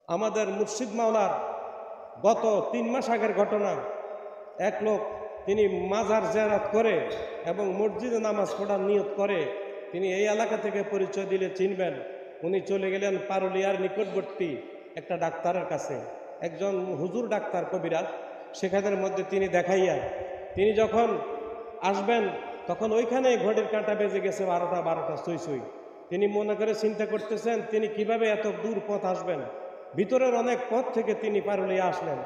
আমাদের মুর্শিদ মাওলার গত 3 মাস আগের ঘটনা। এক লোক তিনি মাজার জিয়ারত করে এবং মসজিদে নামাজ পড়ার নিয়ত করে। তিনি এই এলাকা থেকে পরিচয় দিলে চিনবেন। উনি চলে গেলেন পারুলিয়ার নিকটবর্তী একটা ডাক্তারের কাছে, একজন হুজুর ডাক্তার কবিরাজ। সেখানের মধ্যে তিনি দেখাইয়া তিনি যখন আসবেন তখন ওইখানে ঘড়ির কাঁটা বেজে গেছে 12টা সুই সুই। তিনি মনে করে চিন্তা করতেছেন তিনি কিভাবে এত দূর পথ আসবেন। ভিতরের অনেক পথ থেকে তিনি পারুলিয়া আসলেন,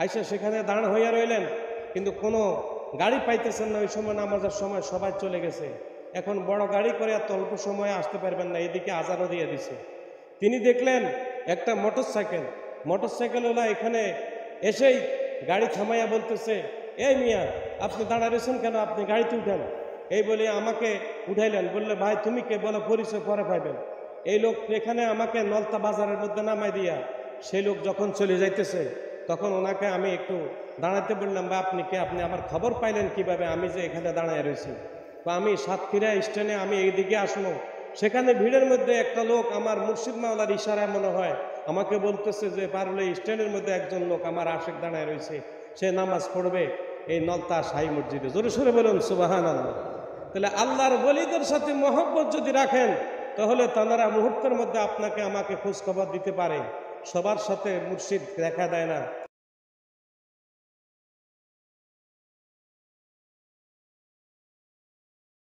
আইসা সেখানে দাঁড় হইয়া রইলেন, কিন্তু কোনো গাড়ি পাইতেছেন না। ওই সময় নামাজের সময় সবাই চলে গেছে। এখন বড় গাড়ি করে এত অল্প সময়ে আসতে পারবেন না, এদিকে আজানও দিয়ে দিছে। তিনি দেখলেন একটা মোটরসাইকেলওয়ালা এখানে এসেই গাড়ি থামাইয়া বলতেছে, এই মিয়া আপনি দাঁড়া রয়েছেন কেন, আপনি গাড়িতে উঠেন। এই বলে আমাকে উঠাইলেন। বললে ভাই তুমি কে, বলো পরিচয় পরে পাইবেন। এই লোক এখানে আমাকে নলতা বাজারের মধ্যে নামাই দিয়া সেই লোক যখন চলে যাইতেছে তখন ওনাকে আমি একটু দাঁড়াতে বললাম, বা আপনি কে, আপনি আমার খবর পাইলেন কিভাবে আমি যে এখানে দাঁড়ায় রয়েছি। তো আমি সাতক্ষীরা স্ট্যান্ডে আমি এইদিকে আসবো, সেখানে ভিড়ের মধ্যে একটা লোক আমার মুর্শিদ মাওলার ইশারায় মনে হয় আমাকে বলতেছে যে পারুলিয়া স্ট্যান্ডের মধ্যে একজন লোক আমার আশেক দাঁড়ায় রয়েছে, সে নামাজ পড়বে এই নলতা শাহী মসজিদে। জোরে সোরে বলুন সুবহানাল্লাহ। তাহলে আল্লাহর ওলিদের সাথে মহব্বত যদি রাখেন তাহলে তারা মুহূর্তের মধ্যে আপনাকে আমাকে খোঁজ খবর দিতে পারে। সবার সাথে মুর্শিদ দেখা দেয় না।